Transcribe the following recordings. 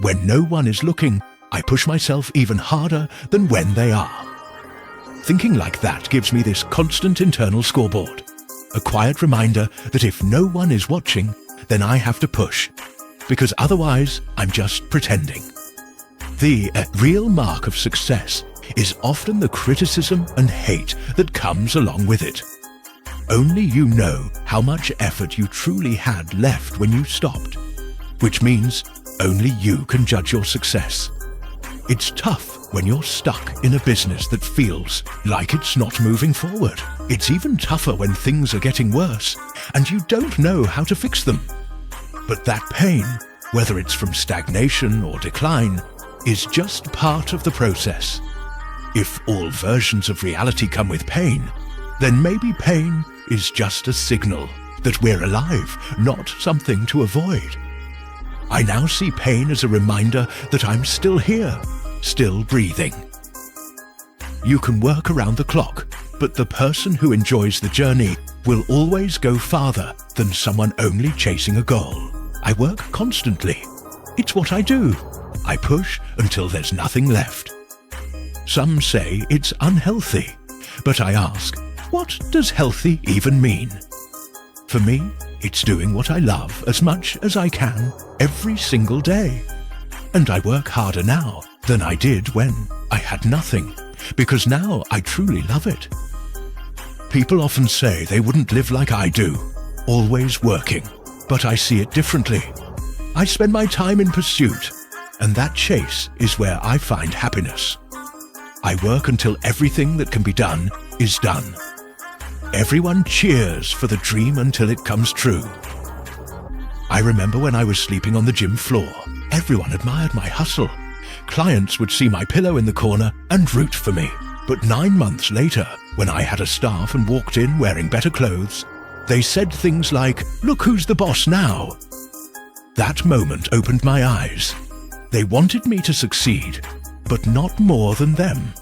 When no one is looking, I push myself even harder than when they are. Thinking like that gives me this constant internal scoreboard, a quiet reminder that if no one is watching, then I have to push, because otherwise I'm just pretending. The real mark of success is often the criticism and hate that comes along with it. Only you know how much effort you truly had left when you stopped, which means only you can judge your success. It's tough when you're stuck in a business that feels like it's not moving forward. It's even tougher when things are getting worse and you don't know how to fix them. But that pain, whether it's from stagnation or decline, is just part of the process. If all versions of reality come with pain, then maybe pain is just a signal that we're alive, not something to avoid. I now see pain as a reminder that I'm still here, still breathing. You can work around the clock, but the person who enjoys the journey will always go farther than someone only chasing a goal. I work constantly. It's what I do. I push until there's nothing left. Some say it's unhealthy, but I ask, what does healthy even mean? For me, it's doing what I love as much as I can every single day. And I work harder now than I did when I had nothing, because now I truly love it. People often say they wouldn't live like I do, always working, but I see it differently. I spend my time in pursuit, and that chase is where I find happiness. I work until everything that can be done is done. Everyone cheers for the dream until it comes true. I remember when I was sleeping on the gym floor, everyone admired my hustle. Clients would see my pillow in the corner and root for me. But 9 months later, when I had a staff and walked in wearing better clothes, they said things like, "Look who's the boss now." That moment opened my eyes. They wanted me to succeed, but not more than them.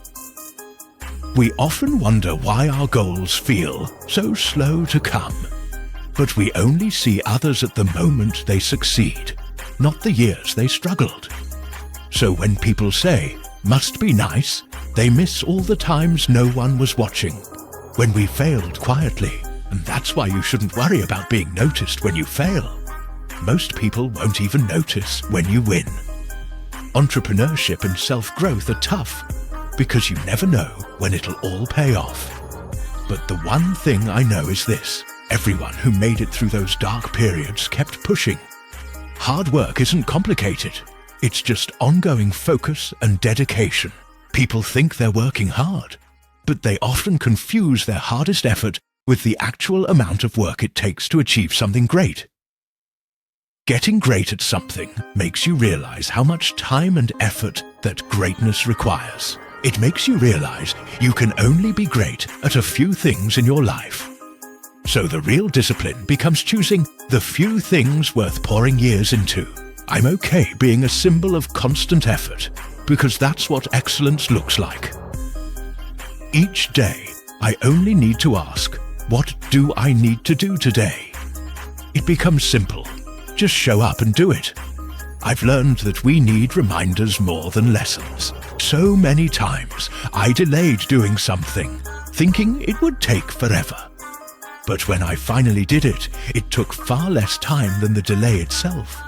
We often wonder why our goals feel so slow to come, but we only see others at the moment they succeed, not the years they struggled. So when people say, "Must be nice," they miss all the times no one was watching, when we failed quietly, and that's why you shouldn't worry about being noticed when you fail. Most people won't even notice when you win. Entrepreneurship and self-growth are tough, because you never know when it'll all pay off. But the one thing I know is this: everyone who made it through those dark periods kept pushing. Hard work isn't complicated. It's just ongoing focus and dedication. People think they're working hard, but they often confuse their hardest effort with the actual amount of work it takes to achieve something great. Getting great at something makes you realize how much time and effort that greatness requires. It makes you realize you can only be great at a few things in your life. So the real discipline becomes choosing the few things worth pouring years into. I'm okay being a symbol of constant effort, because that's what excellence looks like. Each day, I only need to ask, what do I need to do today? It becomes simple. Just show up and do it. I've learned that we need reminders more than lessons. So many times I delayed doing something, thinking it would take forever. But when I finally did it, it took far less time than the delay itself.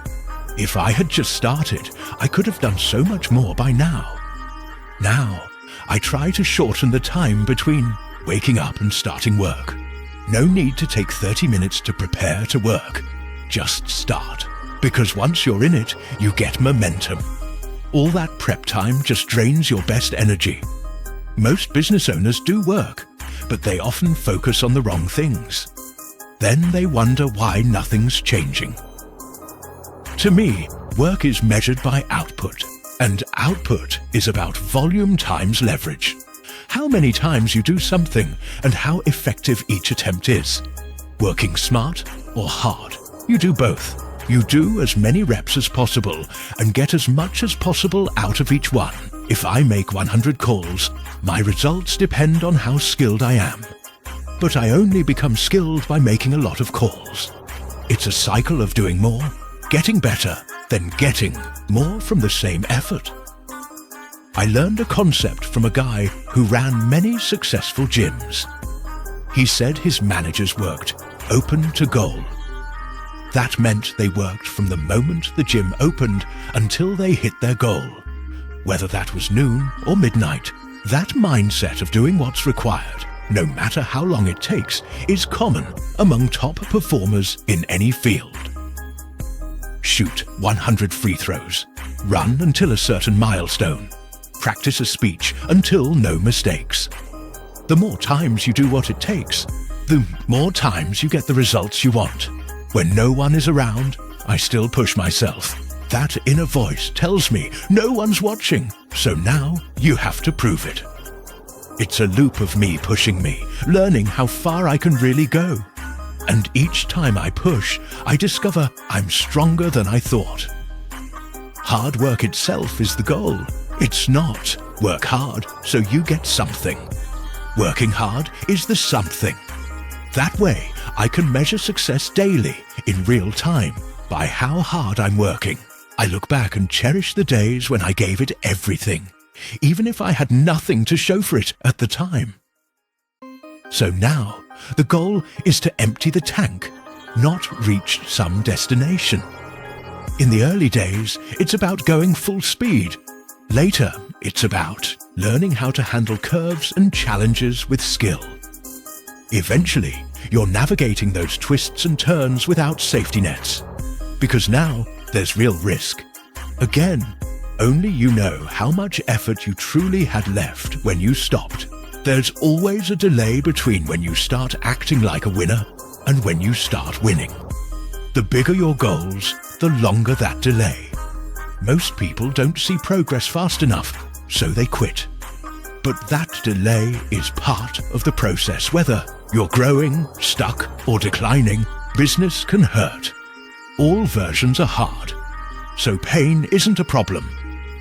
If I had just started, I could have done so much more by now. Now, I try to shorten the time between waking up and starting work. No need to take 30 minutes to prepare to work. Just start. Because once you're in it, you get momentum. All that prep time just drains your best energy. Most business owners do work, but they often focus on the wrong things. Then they wonder why nothing's changing. To me, work is measured by output, and output is about volume times leverage. How many times you do something and how effective each attempt is. Working smart or hard, you do both. You do as many reps as possible and get as much as possible out of each one. If I make 100 calls, my results depend on how skilled I am. But I only become skilled by making a lot of calls. It's a cycle of doing more, getting better, then getting more from the same effort. I learned a concept from a guy who ran many successful gyms. He said his managers worked open to goal. That meant they worked from the moment the gym opened until they hit their goal. Whether that was noon or midnight, that mindset of doing what's required, no matter how long it takes, is common among top performers in any field. Shoot 100 free throws. Run until a certain milestone. Practice a speech until no mistakes. The more times you do what it takes, the more times you get the results you want. When no one is around, I still push myself. That inner voice tells me no one's watching, so now you have to prove it. It's a loop of me pushing me, learning how far I can really go. And each time I push, I discover I'm stronger than I thought. Hard work itself is the goal. It's not work hard so you get something. Working hard is the something. That way, I can measure success daily, in real time, by how hard I'm working. I look back and cherish the days when I gave it everything, even if I had nothing to show for it at the time. So now, the goal is to empty the tank, not reach some destination. In the early days, it's about going full speed. Later, it's about learning how to handle curves and challenges with skill. Eventually, you're navigating those twists and turns without safety nets. Because now, there's real risk. Again, only you know how much effort you truly had left when you stopped. There's always a delay between when you start acting like a winner and when you start winning. The bigger your goals, the longer that delay. Most people don't see progress fast enough, so they quit. But that delay is part of the process. Whether you're growing, stuck, or declining, business can hurt. All versions are hard. So pain isn't a problem.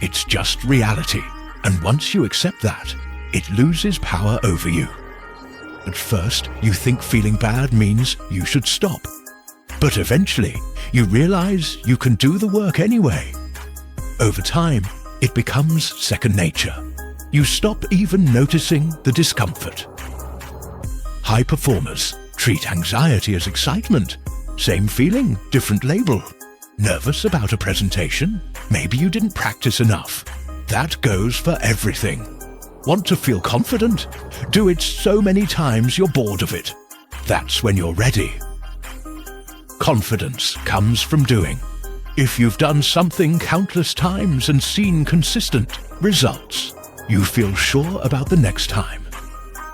It's just reality. And once you accept that, it loses power over you. At first, you think feeling bad means you should stop. But eventually, you realize you can do the work anyway. Over time, it becomes second nature. You stop even noticing the discomfort. High performers treat anxiety as excitement. Same feeling, different label. Nervous about a presentation? Maybe you didn't practice enough. That goes for everything. Want to feel confident? Do it so many times you're bored of it. That's when you're ready. Confidence comes from doing. If you've done something countless times and seen consistent results, you feel sure about the next time.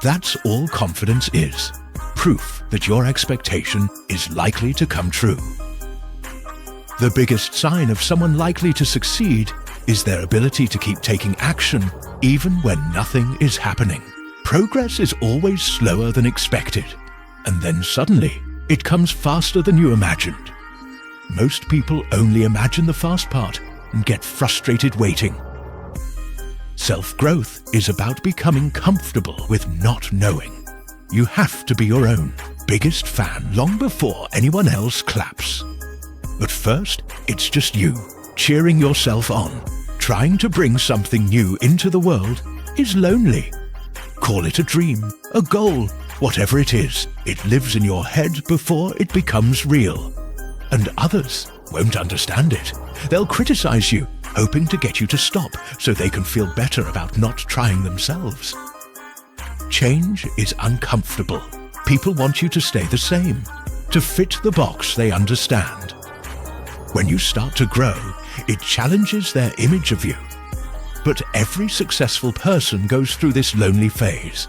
That's all confidence is. Proof that your expectation is likely to come true. The biggest sign of someone likely to succeed is their ability to keep taking action even when nothing is happening. Progress is always slower than expected, and then suddenly it comes faster than you imagined. Most people only imagine the fast part and get frustrated waiting. Self-growth is about becoming comfortable with not knowing. You have to be your own biggest fan long before anyone else claps. But first, it's just you, cheering yourself on. Trying to bring something new into the world is lonely. Call it a dream, a goal, whatever it is. It lives in your head before it becomes real. And others won't understand it. They'll criticize you, hoping to get you to stop so they can feel better about not trying themselves. Change is uncomfortable. People want you to stay the same, to fit the box they understand. When you start to grow, it challenges their image of you. But every successful person goes through this lonely phase.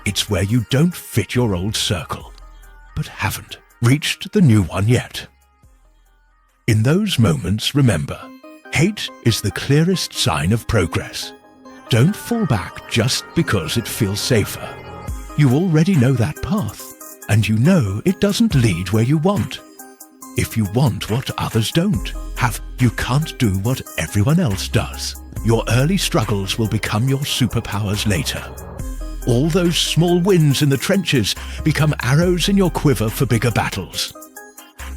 It's where you don't fit your old circle, but haven't reached the new one yet. In those moments, remember, hate is the clearest sign of progress. Don't fall back just because it feels safer. You already know that path, and you know it doesn't lead where you want. If you want what others don't, you can't do what everyone else does. Your early struggles will become your superpowers later. All those small wins in the trenches become arrows in your quiver for bigger battles.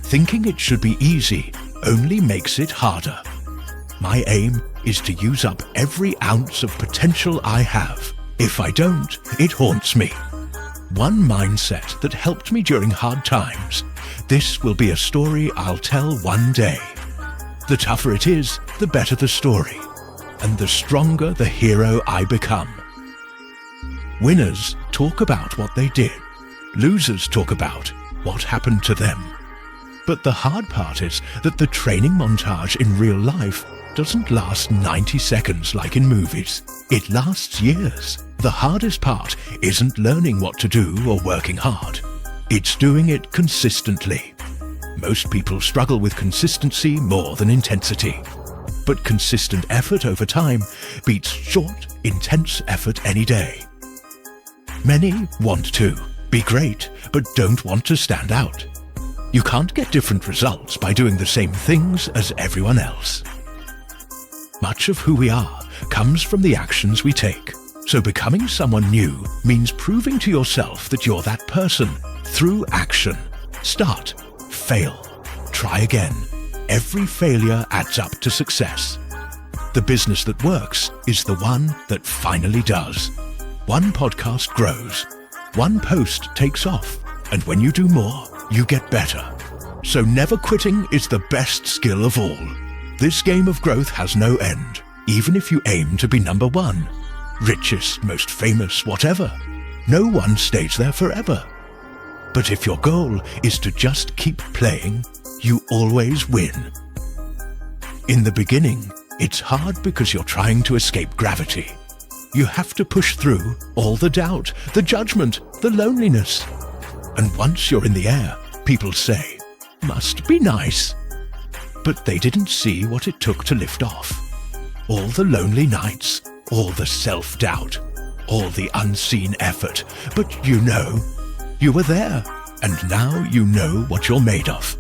Thinking it should be easy only makes it harder. My aim is to use up every ounce of potential I have. If I don't, it haunts me. One mindset that helped me during hard times. This will be a story I'll tell one day. The tougher it is, the better the story, and the stronger the hero I become. Winners talk about what they did. Losers talk about what happened to them. But the hard part is that the training montage in real life doesn't last 90 seconds like in movies. It lasts years. The hardest part isn't learning what to do or working hard. It's doing it consistently. Most people struggle with consistency more than intensity. But consistent effort over time beats short, intense effort any day. Many want to be great, but don't want to stand out. You can't get different results by doing the same things as everyone else. Much of who we are comes from the actions we take. So becoming someone new means proving to yourself that you're that person through action. Start, fail, try again. Every failure adds up to success. The business that works is the one that finally does. One podcast grows. One post takes off. And when you do more, you get better. So never quitting is the best skill of all. This game of growth has no end, even if you aim to be number one. Richest, most famous, whatever. No one stays there forever. But if your goal is to just keep playing, you always win. In the beginning, it's hard because you're trying to escape gravity. You have to push through all the doubt, the judgment, the loneliness. And once you're in the air, people say, "Must be nice." But they didn't see what it took to lift off. All the lonely nights, all the self-doubt, all the unseen effort. But you were there, and now you know what you're made of.